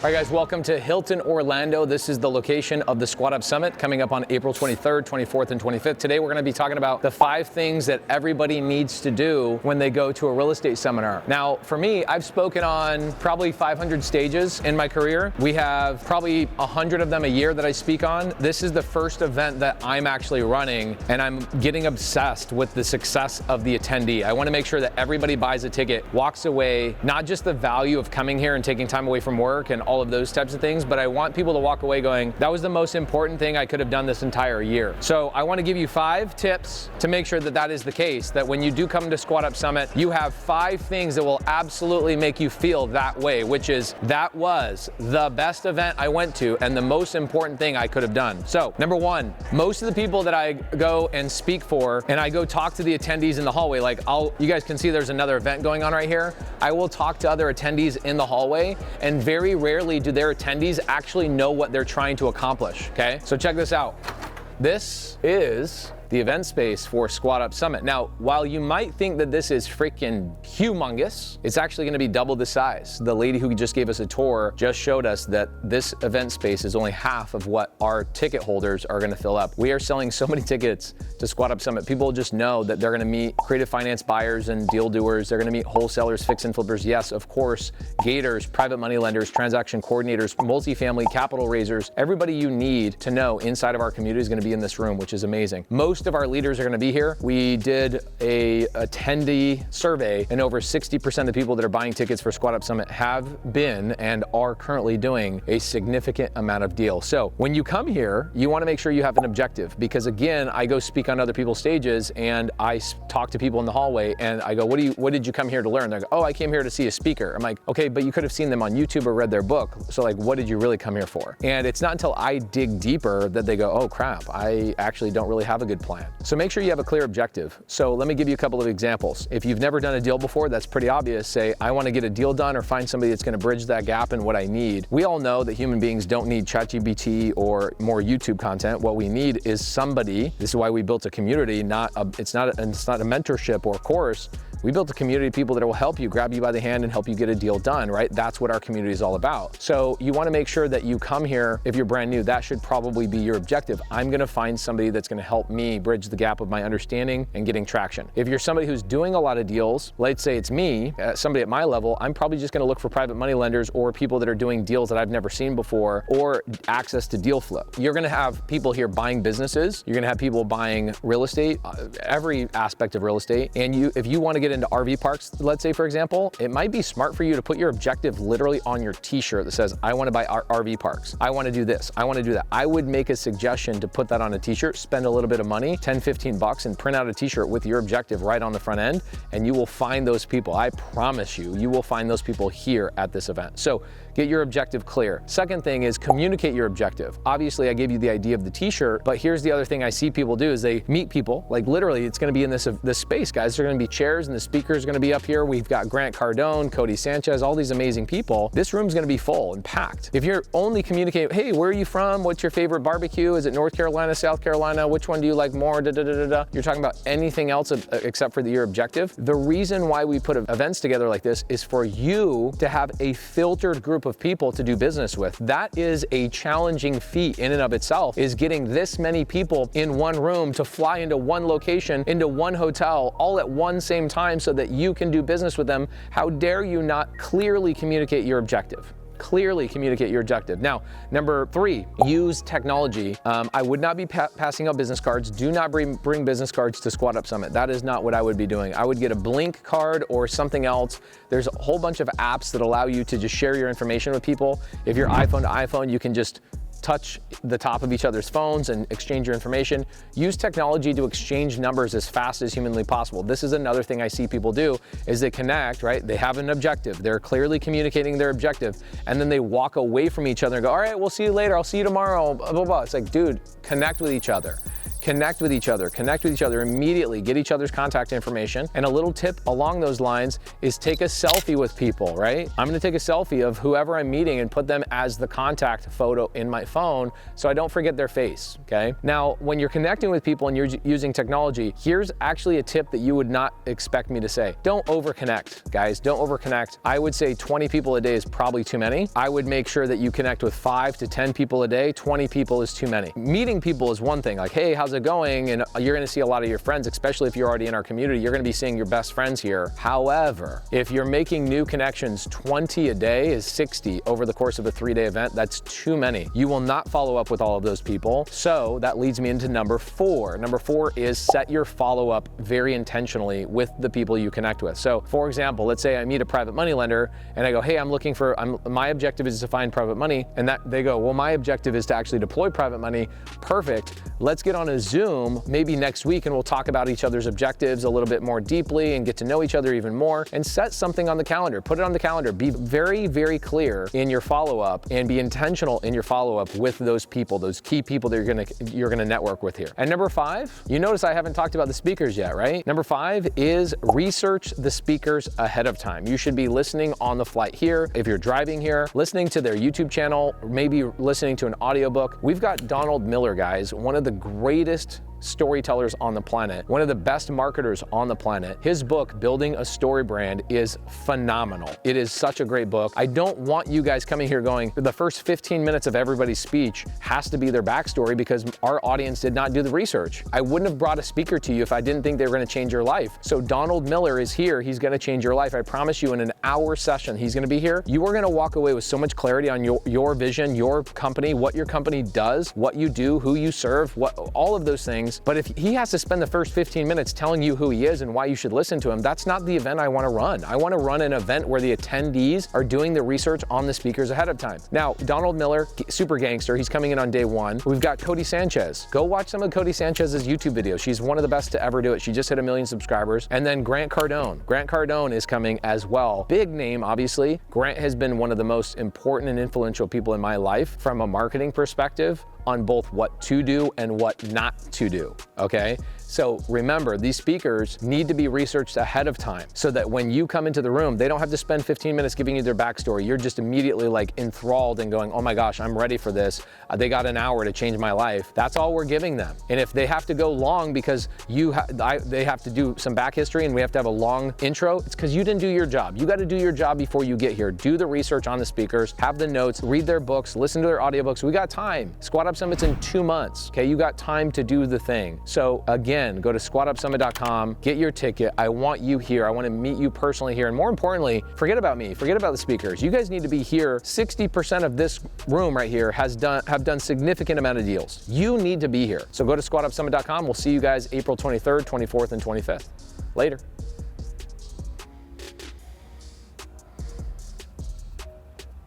All right, guys, welcome to Hilton Orlando. This is the location of the SquadUp Summit coming up on April 23rd, 24th, and 25th. Today, we're going to be talking about the 5 things that everybody needs to do when they go to a real estate seminar. Now, for me, I've spoken on probably 500 stages in my career. We have probably 100 of them a year that I speak on. This is the first event that I'm actually running, and I'm getting obsessed with the success of the attendee. I want to make sure that everybody buys a ticket, walks away, not just the value of coming here and taking time away from work and all of those types of things, but I want people to walk away going, that was the most important thing I could have done this entire year. So I want to give you 5 tips to make sure that that is the case, that when you do come to SquadUp Summit, you have 5 things that will absolutely make you feel that way, which is, that was the best event I went to and the most important thing I could have done. So number 1, most of the people that I go and speak for, and I go talk to the attendees in the hallway, like you guys can see there's another event going on right here. I will talk to other attendees in the hallway, and very rarely do their attendees actually know what they're trying to accomplish, okay? So check this out. This is the event space for SquadUp Summit. Now, while you might think that this is freaking humongous, it's actually gonna be double the size. The lady who just gave us a tour just showed us that this event space is only half of what our ticket holders are gonna fill up. We are selling so many tickets to SquadUp Summit. People just know that they're gonna meet creative finance buyers and deal doers. They're gonna meet wholesalers, fix and flippers, yes, of course, gators, private money lenders, transaction coordinators, multifamily capital raisers. Everybody you need to know inside of our community is gonna be in this room, which is amazing. Most of our leaders are going to be here. We did a attendee survey, and over 60% of the people that are buying tickets for SquadUp Summit have been and are currently doing a significant amount of deals. So when you come here, you want to make sure you have an objective, because again, I go speak on other people's stages and I talk to people in the hallway and I go, what did you come here to learn? They go, oh, I came here to see a speaker. I'm like, okay, but you could have seen them on YouTube or read their book. So like, what did you really come here for? And it's not until I dig deeper that they go, oh crap, I actually don't really have a good plan. So make sure you have a clear objective. So let me give you a couple of examples. If you've never done a deal before, that's pretty obvious. Say, I want to get a deal done or find somebody that's going to bridge that gap in what I need. We all know that human beings don't need ChatGPT or more YouTube content. What we need is somebody. This is why we built a community, it's not a mentorship or course. We built a community of people that will help you, grab you by the hand and help you get a deal done, right? That's what our community is all about. So you want to make sure that you come here, if you're brand new, that should probably be your objective. I'm going to find somebody that's going to help me bridge the gap of my understanding and getting traction. If you're somebody who's doing a lot of deals, let's say it's me, somebody at my level, I'm probably just going to look for private money lenders or people that are doing deals that I've never seen before, or access to deal flow. You're going to have people here buying businesses. You're going to have people buying real estate, every aspect of real estate. And if you want to get into RV parks, let's say, for example, it might be smart for you to put your objective literally on your t-shirt that says, I want to buy RV parks. I want to do this. I want to do that. I would make a suggestion to put that on a t-shirt, spend a little bit of money, 10, 15 bucks, and print out a t-shirt with your objective right on the front end, and you will find those people. I promise you, you will find those people here at this event. So get your objective clear. Second thing is communicate your objective. Obviously, I gave you the idea of the t-shirt, but here's the other thing I see people do is they meet people, like literally it's gonna be in this space, guys. There's gonna be chairs and the speakers are gonna be up here. We've got Grant Cardone, Cody Sanchez, all these amazing people. This room's gonna be full and packed. If you're only communicating, hey, where are you from? What's your favorite barbecue? Is it North Carolina, South Carolina? Which one do you like more? You're talking about anything else except for your objective. The reason why we put events together like this is for you to have a filtered group of people to do business with. That is a challenging feat in and of itself, is getting this many people in one room to fly into one location, into one hotel, all at one same time so that you can do business with them. How dare you not clearly communicate your objective? Clearly communicate your objective. Now, number 3, use technology. I would not be passing out business cards. Do not bring business cards to SquadUp Summit. That is not what I would be doing. I would get a Blink card or something else. There's a whole bunch of apps that allow you to just share your information with people. If you're iPhone to iPhone, you can just touch the top of each other's phones and exchange your information. Use technology to exchange numbers as fast as humanly possible. This is another thing I see people do, is they connect, right? They have an objective. They're clearly communicating their objective, and then they walk away from each other and go, all right, we'll see you later. I'll see you tomorrow, blah, blah, blah. It's like, dude, connect with each other. connect with each other immediately, get each other's contact information. And a little tip along those lines is take a selfie with people, right? I'm gonna take a selfie of whoever I'm meeting and put them as the contact photo in my phone so I don't forget their face, okay? Now, when you're connecting with people and you're using technology, here's actually a tip that you would not expect me to say. Don't overconnect, guys, don't overconnect. I would say 20 people a day is probably too many. I would make sure that you connect with 5 to 10 people a day. 20 people is too many. Meeting people is one thing, like, hey, how's it going? And you're gonna see a lot of your friends, especially if you're already in our community, you're gonna be seeing your best friends here. However, if you're making new connections, 20 a day is 60 over the course of a 3-day event. That's too many. You will not follow up with all of those people. So that leads me into number 4. Number 4 is set your follow-up very intentionally with the people you connect with. So for example, let's say I meet a private money lender and I go, hey, my objective is to find private money. And they go, well, my objective is to actually deploy private money. Perfect. Let's get on a Zoom maybe next week and we'll talk about each other's objectives a little bit more deeply and get to know each other even more, and set something on the calendar. Put it on the calendar. Be very, very clear in your follow-up and be intentional in your follow-up with those people, those key people that you're gonna network with here. And number 5, you notice I haven't talked about the speakers yet, right? Number 5 is research the speakers ahead of time. You should be listening on the flight here. If you're driving here, listening to their YouTube channel, maybe listening to an audiobook. We've got Donald Miller, guys, one of the greatest storytellers on the planet, one of the best marketers on the planet. His book, Building a Story Brand, is phenomenal. It is such a great book. I don't want you guys coming here going, the first 15 minutes of everybody's speech has to be their backstory because our audience did not do the research. I wouldn't have brought a speaker to you if I didn't think they were gonna change your life. So Donald Miller is here. He's gonna change your life. I promise you, in an hour session, he's gonna be here. You are gonna walk away with so much clarity on your vision, your company, what your company does, what you do, who you serve, all of those things. But if he has to spend the first 15 minutes telling you who he is and why you should listen to him, that's not the event I want to run. I want to run an event where the attendees are doing the research on the speakers ahead of time. Now, Donald Miller, super gangster, he's coming in on day 1. We've got Cody Sanchez. Go watch some of Cody Sanchez's YouTube videos. She's one of the best to ever do it. She just hit 1 million subscribers. And then Grant Cardone. Grant Cardone is coming as well. Big name, obviously. Grant has been one of the most important and influential people in my life from a marketing perspective on both what to do and what not to do, okay? So remember, these speakers need to be researched ahead of time so that when you come into the room, they don't have to spend 15 minutes giving you their backstory. You're just immediately like enthralled and going, oh my gosh, I'm ready for this. They got an hour to change my life. That's all we're giving them. And if they have to go long because they have to do some back history and we have to have a long intro, it's because you didn't do your job. You got to do your job before you get here. Do the research on the speakers, have the notes, read their books, listen to their audiobooks. We got time. SquadUp Summit's in 2 months, okay? You got time to do the thing. So again, go to SquadUpSummit.com, get your ticket. I want you here. I want to meet you personally here. And more importantly, forget about me. Forget about the speakers. You guys need to be here. 60% of this room right here have done significant amount of deals. You need to be here. So go to SquadUpSummit.com. We'll see you guys April 23rd, 24th, and 25th. Later.